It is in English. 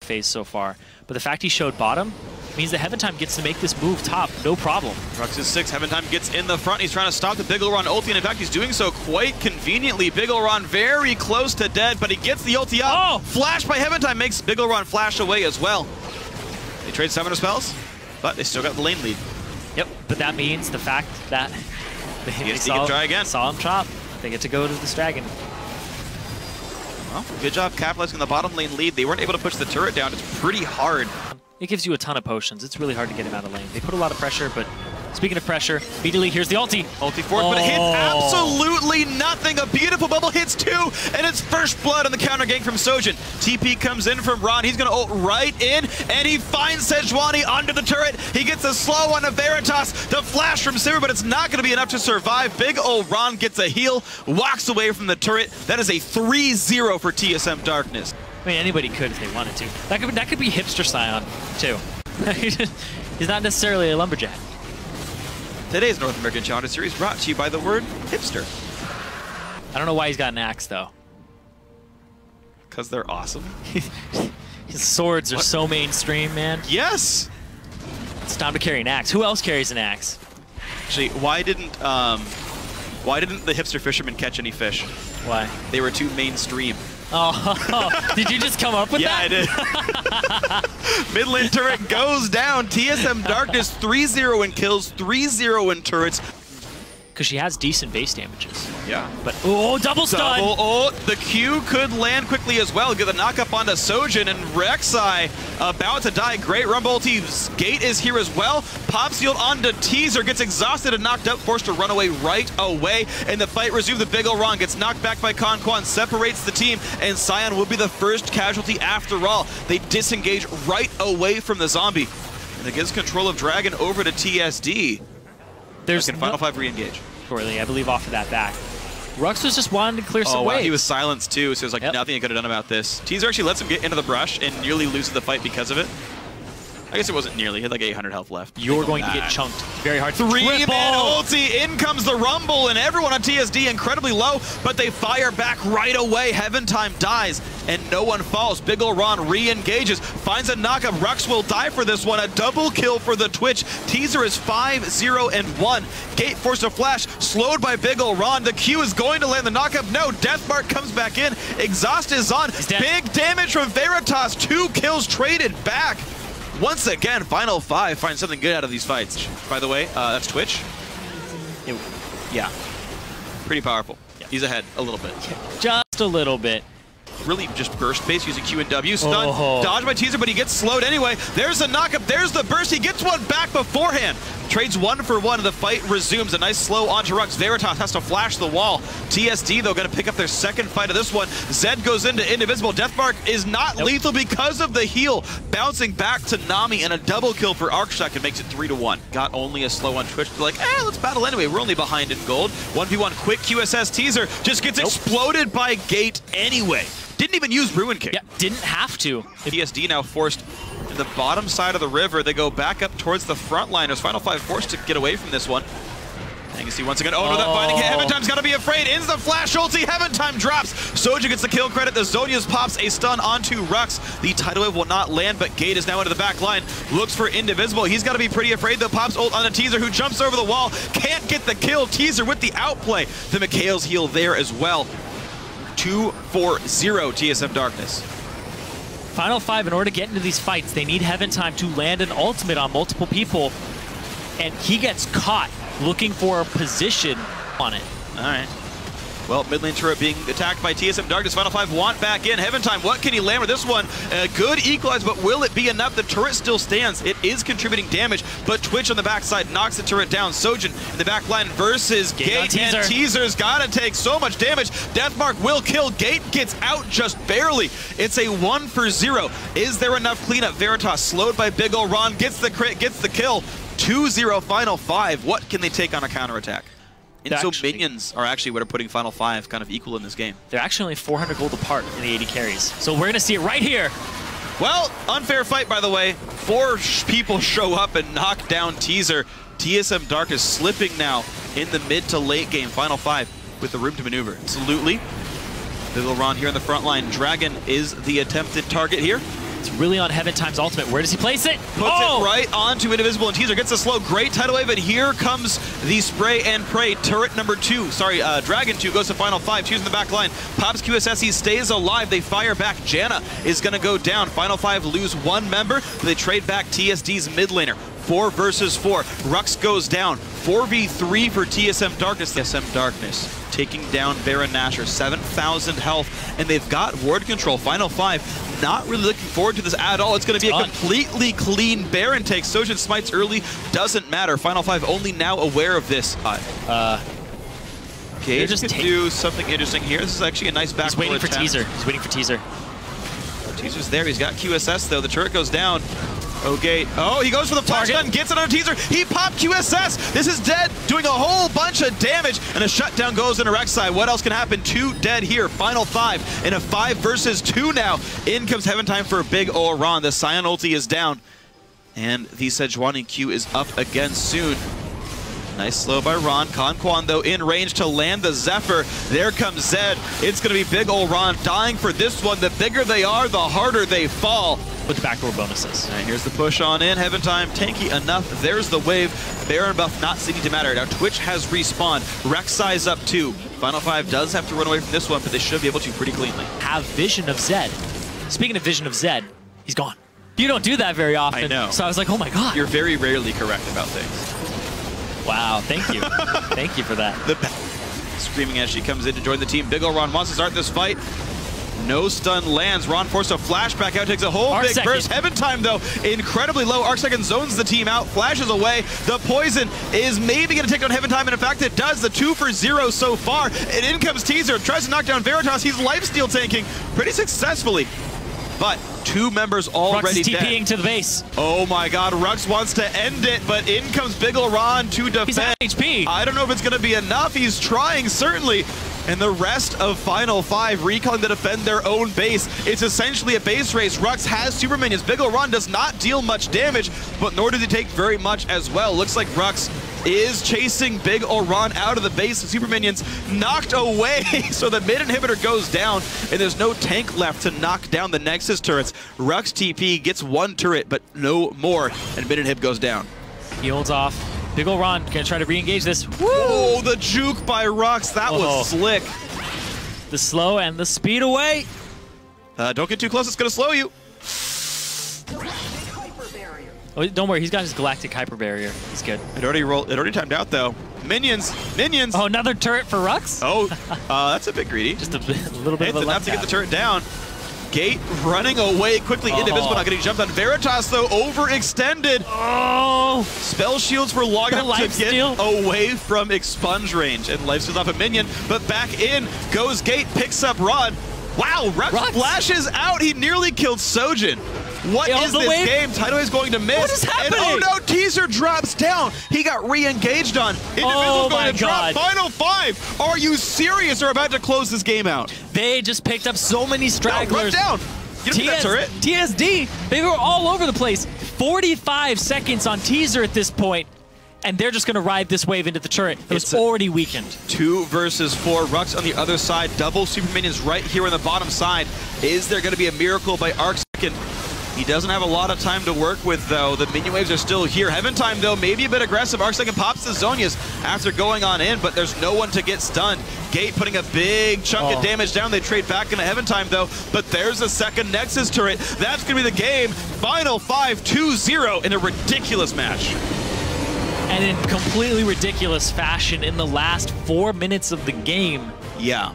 phase so far. But the fact he showed bottom means that heavenTime gets to make this move top, no problem. Rhux is 6, heavenTime gets in the front. He's trying to stop the Big Ol' Ron ulti, and in fact, he's doing so quite conveniently. Big Ol' Ron very close to dead, but he gets the ulti up. Oh! Flash by heavenTime makes Big Ol' Ron flash away as well. They trade summoner spells, but they still got the lane lead. Yep, but that means the fact that they can try again. Saw him chop, they get to go to this dragon. Well, good job capitalizing on the bottom lane lead. They weren't able to push the turret down. It's pretty hard. It gives you a ton of potions. It's really hard to get him out of lane. They put a lot of pressure, but speaking of pressure, immediately here's the ulti. Ulti forward, but it hits absolutely nothing. A beautiful bubble hits 2, and it's first blood on the counter gank from Sojin. TP comes in from Ron. He's going to ult right in, and he finds Sejuani under the turret. He gets a slow on a Veritas. The flash from Sivir, but it's not going to be enough to survive. Big Ol' Ron gets a heal, walks away from the turret. That is a 3-0 for TSM Darkness. I mean, anybody could if they wanted to. That could be hipster Sion, too. He's not necessarily a lumberjack. Today's North American Challenger Series brought to you by the word hipster. I don't know why he's got an axe, though. Because they're awesome. His swords are so mainstream, man. Yes! It's time to carry an axe. Who else carries an axe? Actually, why didn't the hipster fishermen catch any fish? Why? They were too mainstream. Oh, did you just come up with that? Yeah, I did. Mid lane turret goes down. TSM Darkness 3-0 in kills, 3-0 in turrets. Because she has decent base damages. Yeah. But, oh, double stun! Double ult. The Q could land quickly as well. Get the knock up onto Sojin, and Rek'Sai about to die. Great rumble teams. Gate is here as well. Pops yield onto Teaser. Gets exhausted and knocked out. Forced to run away right away. And the fight resumes. The Big Ol' Ron gets knocked back by KonKwon. Separates the team. And Sion will be the first casualty after all. They disengage right away from the zombie. And it gives control of Dragon over to TSD. There's Final 5 re-engage. Shortly, I believe, off of that back. Rhux was just wanting to clear some waves. Wow, he was silenced too, so there's like nothing he could have done about this. Teaser actually lets him get into the brush and nearly loses the fight because of it. I guess it wasn't nearly. He had like 800 health left. You're going to get chunked. Very hard. 3-man ulti. In comes the rumble, and everyone on TSD incredibly low, but they fire back right away. heavenTime dies, and no one falls. Big Ol' Ron re-engages, finds a knockup. Rhux will die for this one. A double kill for the Twitch. Teaser is 5-0-1. Gate forced a flash, slowed by Big Ol' Ron. The Q is going to land the knockup. No, Deathmark comes back in. Exhaust is on. Big damage from Veritas. 2 kills traded back. Once again, Final 5 finds something good out of these fights. By the way, that's Twitch. Yeah, pretty powerful. Yeah. He's ahead a little bit. Just a little bit. Really just burst base using Q and W. Stun, dodge by Teaser, but he gets slowed anyway. There's the knockup, there's the burst. He gets one back beforehand. Trades 1 for 1, and the fight resumes. A nice slow onto Rhux. Veritas has to flash the wall. TSD, though, going to pick up their second fight of this one. Zed goes into Indivisible. Deathmark is not lethal because of the heal. Bouncing back to Nami, and a double kill for Arcsecond makes it 3-1. Got only a slow on Twitch. They're like, let's battle anyway. We're only behind in gold. 1v1 quick QSS Teaser just gets exploded by Gate anyway. Didn't even use Ruin Kick. Yeah, didn't have to. TSD now forced in the bottom side of the river. They go back up towards the front liners. Final 5 forced to get away from this one. And you can see once again, no, that binding hit. heavenTime's got to be afraid. Ends the flash ulti. heavenTime drops. Sojin gets the kill credit. The Zonia's pops a stun onto Rhux. The tidal wave will not land, but Gate is now into the back line. Looks for Indivisible. He's got to be pretty afraid. The pops ult on a Teaser who jumps over the wall. Can't get the kill. Teaser with the outplay. The Mikhail's heal there as well. 2-4-0 TSM Darkness. Final 5, in order to get into these fights, they need heavenTime to land an ultimate on multiple people, and he gets caught looking for a position on it. All right. Well, mid lane turret being attacked by TSM Darkness. Final 5 want back in. heavenTime, what can he land with this one? A good equalize, but will it be enough? The turret still stands. It is contributing damage, but Twitch on the backside knocks the turret down. Sojin in the back line versus Gate, and Teaser's got to take so much damage. Deathmark will kill. Gate gets out just barely. It's a 1-for-0. Is there enough cleanup? Veritas slowed by Big Ol' Ron, gets the crit, gets the kill. 2-0 Final 5. What can they take on a counterattack? And so minions are actually what are putting Final 5 kind of equal in this game. They're actually only 400 gold apart in the 80 carries. So we're going to see it right here. Well, unfair fight, by the way. 4 people show up and knock down Teaser. TSM Dark is slipping now in the mid to late game. Final 5 with the room to maneuver. Absolutely. Big Ol' Ron here in the front line. Dragon is the attempted target here. It's really on heavenTime's ultimate. Where does he place it? Puts it right onto Indivisible, and Teaser gets a slow. Great tidal wave, and here comes the spray and pray. Turret number 2, sorry, Dragon 2 goes to final 5. Choosing the back line. Pops QSS, he stays alive. They fire back. Janna is going to go down. Final 5 lose 1 member, but they trade back TSD's mid laner. 4 versus 4. Rhux goes down. 4v3 for TSM Darkness. TSM Darkness taking down Baron Nashor. 7,000 health, and they've got ward control. Final 5, not really looking forward to this at all. It's going to be a completely clean Baron take. Sojin smites early, doesn't matter. Final 5 only now aware of this. Gage just could do something interesting here. This is actually a nice back. He's waiting for Teaser. He's waiting for Teaser. Teaser's there. He's got QSS though. The turret goes down. Okay. Oh, he goes for the flash gun, gets it on Teaser. He popped QSS. This is dead, doing a whole bunch of damage, and a shutdown goes into Rek'Sai. What else can happen? 2 dead here. Final 5 in a 5 versus 2 now. In comes heavenTime for big ol' Ron. The Sion ulti is down, and the Sejuani Q is up again soon. Nice slow by Ron. KonKwon, though, in range to land the Zephyr. There comes Zed. It's going to be big ol' Ron dying for this one. The bigger they are, the harder they fall. With backdoor bonuses. And here's the push on in. heavenTime tanky enough. There's the wave. Baron buff not seeming to matter. Now Twitch has respawned. Rek'Sai's up too. Final 5 does have to run away from this one, but they should be able to pretty cleanly. Have vision of Zed. Speaking of vision of Zed, he's gone. You don't do that very often. I know. So I was like, oh my god. You're very rarely correct about things. Wow, thank you. Thank you for that. Screaming as she comes in to join the team. Big ol' Ron wants to start this fight. No stun lands. Ron forced a flashback out, takes a whole big burst. heavenTime, though, incredibly low. Arcsecond zones the team out, flashes away. The poison is maybe going to take down heavenTime, and in fact it does. The 2 for 0 so far. And in comes Teaser, tries to knock down Veritas. He's lifesteal tanking pretty successfully. But 2 members already dead. Rhux is TPing to the base. Oh my god, Rhux wants to end it, but in comes big ol' Ron to defend. He's at HP. I don't know if it's going to be enough. He's trying, certainly. And the rest of Final 5 recalling to defend their own base. It's essentially a base race. Rhux has super minions. Big ol' Ron does not deal much damage, but nor does he take very much as well. Looks like Rhux is chasing big ol' Ron out of the base. The super minions knocked away, so the mid inhibitor goes down, and there's no tank left to knock down the Nexus turrets. Rhux TP gets 1 turret, but no more, and mid inhib goes down. He holds off. Big ol' Ron gonna try to re-engage this. Woo! Oh, the juke by Rhux. That was slick. The slow and the speed away. Don't get too close. It's gonna slow you. Oh, don't worry. He's got his galactic hyper barrier. He's good. It already timed out though. Minions. Oh, another turret for Rhux. Oh, that's a bit greedy. Just a little bit of a enough to get the turret down. Gate running away quickly. Indivisible not getting jumped on. Veritas, though, overextended. Oh! Spell shields were long enough to get away from expunge range. And lifesteal's off a minion, but back in goes Gate, picks up Rod. Wow, Rhux flashes out. He nearly killed Sojin. What is this game? Tidal is going to miss. What is happening? And oh no, Teaser drops down. He got re-engaged on. Indivisible going to drop. Final 5. Are you serious? They're about to close this game out. They just picked up so many stragglers. No, run down. You don't get that turret. TSD, they were all over the place. 45 seconds on Teaser at this point, and they're just going to ride this wave into the turret. It's already weakened. 2 versus 4. Rhux on the other side. Double super minions right here on the bottom side. Is there going to be a miracle by Arcsecond? He doesn't have a lot of time to work with, though. The minion waves are still here. heavenTime, though, maybe a bit aggressive. Arcsecond pops the Zonias after going on in, but there's no one to get stunned. Gate putting a big chunk of damage down. They trade back into heavenTime, though, but there's a second Nexus turret. That's going to be the game. Final 5, 2-0 in a ridiculous match. And in completely ridiculous fashion in the last 4 minutes of the game. Yeah.